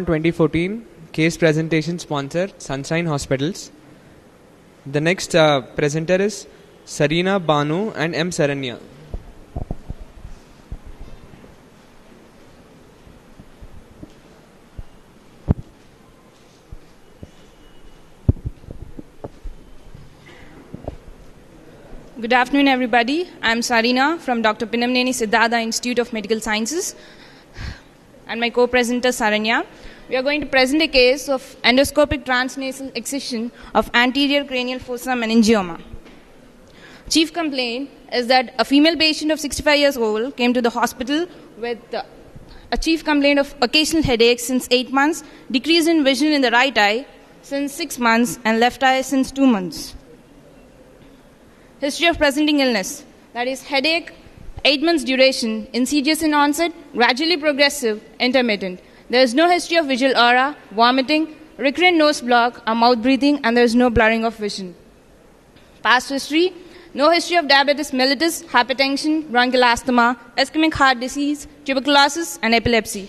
2014 case presentation sponsor Sunshine Hospitals. The next presenter is Sareena, Bano and M. Saranya. Good afternoon, everybody. I'm Sareena from Dr. Pinamneni Siddhartha Institute of Medical Sciences and my co-presenter Saranya. We are going to present a case of endoscopic transnasal excision of anterior cranial fossa meningioma. Chief complaint is that a female patient of 65 years old came to the hospital with a chief complaint of occasional headaches since 8 months, decrease in vision in the right eye since 6 months, and left eye since 2 months. History of presenting illness, that is headache, 8 months duration, insidious in onset, gradually progressive, intermittent. There is no history of visual aura, vomiting, recurrent nose block or mouth breathing, and there is no blurring of vision. Past history, no history of diabetes mellitus, hypertension, bronchial asthma, ischemic heart disease, tuberculosis, and epilepsy.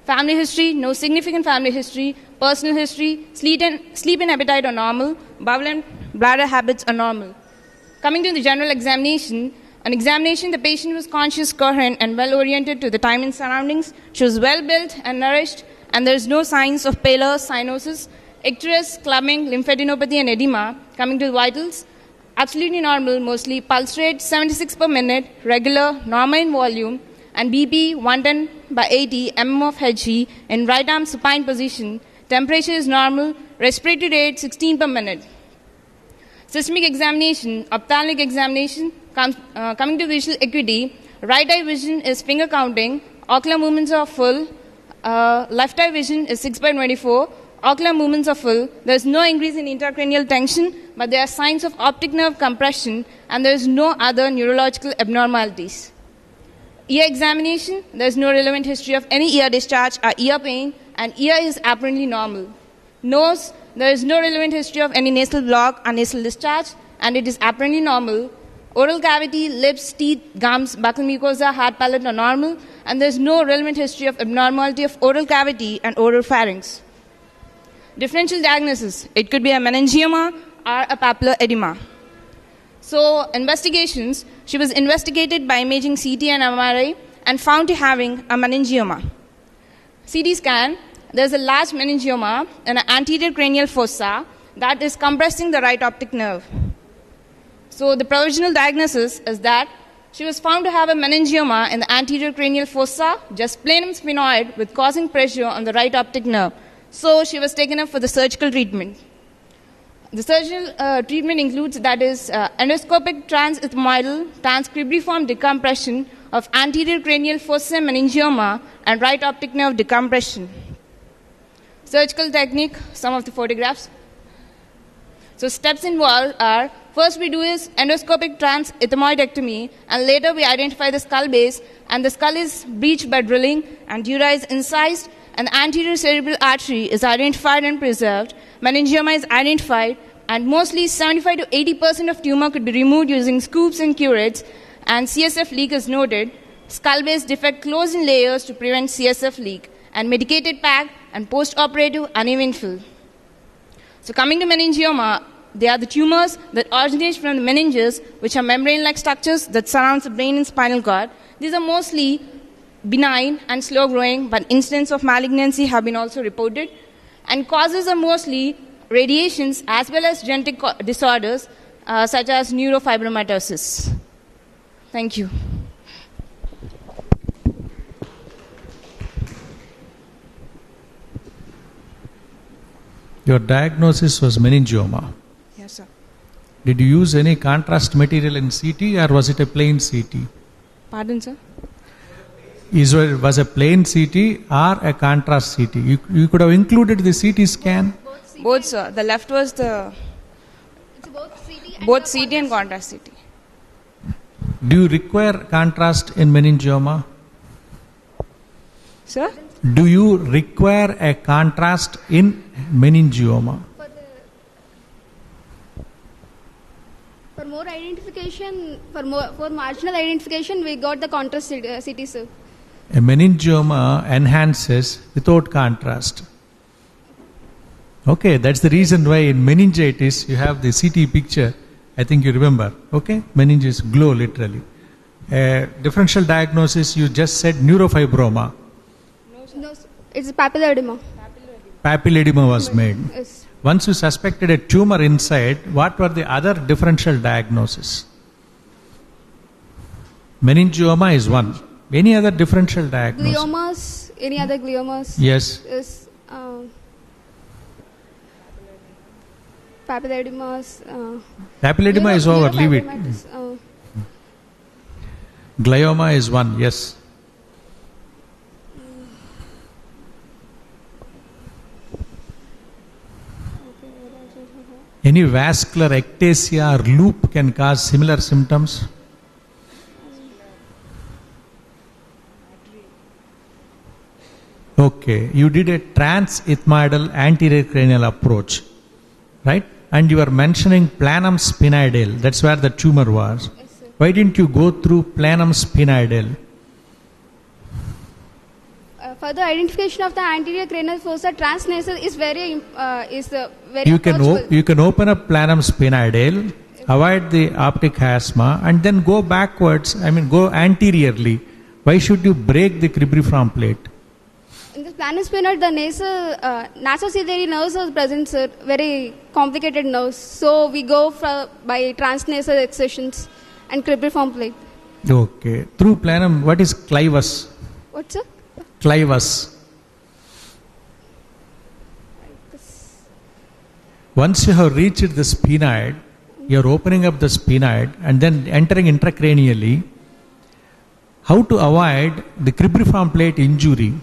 Family history, no significant family history. Personal history, sleep and appetite are normal, bowel and bladder habits are normal. Coming to the general examination, the patient was conscious, coherent, and well-oriented to the time and surroundings. She was well-built and nourished, and there is no signs of pallor, cyanosis, icterus, clubbing, lymphadenopathy, and edema. Coming to the vitals, absolutely normal, mostly pulse rate 76 per minute, regular, normal in volume, and BP 110/80 mm of Hg in right arm supine position. Temperature is normal, respiratory rate 16 per minute. Systemic examination, ophthalmic examination, coming to visual acuity, right eye vision is finger counting, ocular movements are full, left eye vision is 6/24, ocular movements are full, there is no increase in intracranial tension, but there are signs of optic nerve compression, and there is no other neurological abnormalities. Ear examination, there is no relevant history of any ear discharge or ear pain, and ear is apparently normal. Nose, there is no relevant history of any nasal block or nasal discharge, and it is apparently normal. Oral cavity, lips, teeth, gums, buccal mucosa, hard palate are normal, and there is no relevant history of abnormality of oral cavity and oral pharynx. Differential diagnosis, it could be a meningioma or a papillary edema. So, investigations, she was investigated by imaging CT and MRI and found to having a meningioma. CT scan, there is a large meningioma in an anterior cranial fossa that is compressing the right optic nerve. So the provisional diagnosis is that she was found to have a meningioma in the anterior cranial fossa, just planum sphenoid, with causing pressure on the right optic nerve. So she was taken up for the surgical treatment. The surgical treatment includes, that is, endoscopic transethmoidal transcribriform decompression of anterior cranial fossa meningioma and right optic nerve decompression. Surgical technique, some of the photographs. So steps involved are, first we do is endoscopic transethmoidectomy, and later we identify the skull base, and the skull is breached by drilling, and dura is incised, and the anterior cerebral artery is identified and preserved. Meningioma is identified, and mostly 75 to 80% of tumor could be removed using scoops and curettes, and CSF leak is noted. Skull base defect closed in layers to prevent CSF leak, and medicated pack and post-operative uneven fill. So coming to meningioma, they are the tumors that originate from the meninges, which are membrane-like structures that surround the brain and spinal cord. These are mostly benign and slow-growing, but incidents of malignancy have been also reported. And causes are mostly radiations as well as genetic disorders such as neurofibromatosis. Thank you. Your diagnosis was meningioma. Yes, sir. Did you use any contrast material in CT, or was it a plain CT? Pardon, sir? Was a plain CT or a contrast CT? You could have included the CT scan. Both, sir. The left was the... It's both CT and contrast CT. Do you require contrast in meningioma? Sir? Do you require a contrast in meningioma? For marginal identification, we got the contrast CT, sir. A meningioma enhances without contrast. Okay, that's the reason why in meningitis you have the CT picture. I think you remember. Okay, meninges glow literally. Differential diagnosis, you just said neurofibroma. No, sir. It's papilledema. Papilledema was made. Yes. Once you suspected a tumor inside, what were the other differential diagnoses? Meningioma is one. Any other differential diagnosis? Gliomas, any other gliomas? Yes. Yes. Papilledemas. Papilledema is over, leave it. Glioma is one, yes. Any vascular ectasia or loop can cause similar symptoms? Okay, you did a transethmoidal anterior cranial approach, right? And you were mentioning planum spinoidale, that's where the tumor was. Yes, sir. Why didn't you go through planum spinoidale? For the identification of the anterior cranial fossa, transnasal is very You can, approachable. you can open up planum spinoidale, avoid the optic asthma, and then go backwards, go anteriorly. Why should you break the cribriform plate? In the planus sphenoid, the nasociliary nerves are present, sir. Very complicated nerves. So we go by transnasal excisions and cribriform plate. Okay. Through planum, what is clivus? What, sir? Clivus. Once you have reached the sphenoid, you are opening up the sphenoid and then entering intracranially. How to avoid the cribriform plate injury?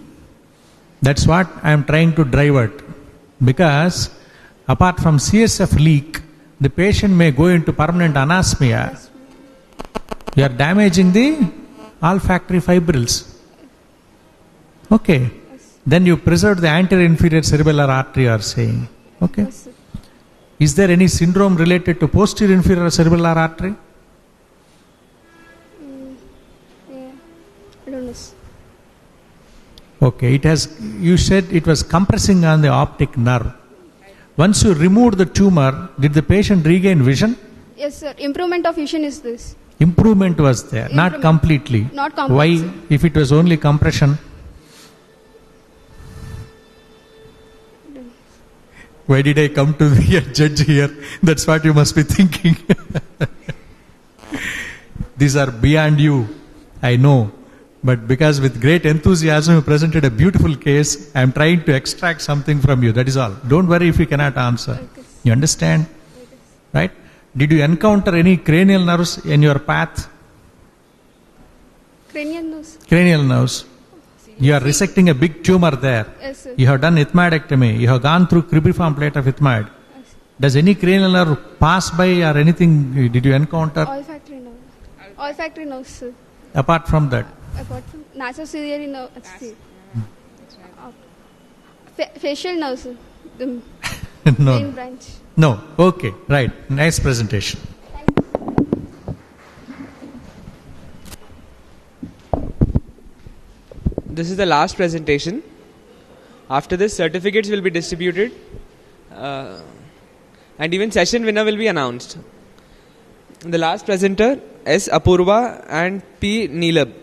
That's what I am trying to drive at. Because apart from CSF leak, the patient may go into permanent anosmia. You are damaging the olfactory fibrils. Okay. Then you preserve the anterior inferior cerebellar artery, you are saying. Okay. Yes, sir. Is there any syndrome related to posterior inferior cerebellar artery? Yeah. I don't know, sir. Okay, you said it was compressing on the optic nerve. Once you removed the tumor, did the patient regain vision? Yes, sir. Improvement of vision is this. Improvement was there, not Improvement. completely. Not completely. Why, if it was only compression? Why did I come to be a judge here? That's what you must be thinking. These are beyond you, I know. But because with great enthusiasm you presented a beautiful case, I am trying to extract something from you. That is all. Don't worry if you cannot answer. Okay. You understand? Right? Did you encounter any cranial nerves in your path? Cranial nerves. Cranial nerves. You are resecting a big tumor there. Yes, sir. You have done ethmoidectomy. You have gone through cribriform plate of ethmoid. Does any cranial nerve pass by or anything did you encounter Olfactory nerve. Olfactory nerves, sir. apart from that? Apart from nasociliary nerve. Facial nerves, sir. The main No. branch. No. Okay. Right. Nice presentation. This is the last presentation. After this, certificates will be distributed and even session winner will be announced. The last presenter S. Apurva and P. Neelab.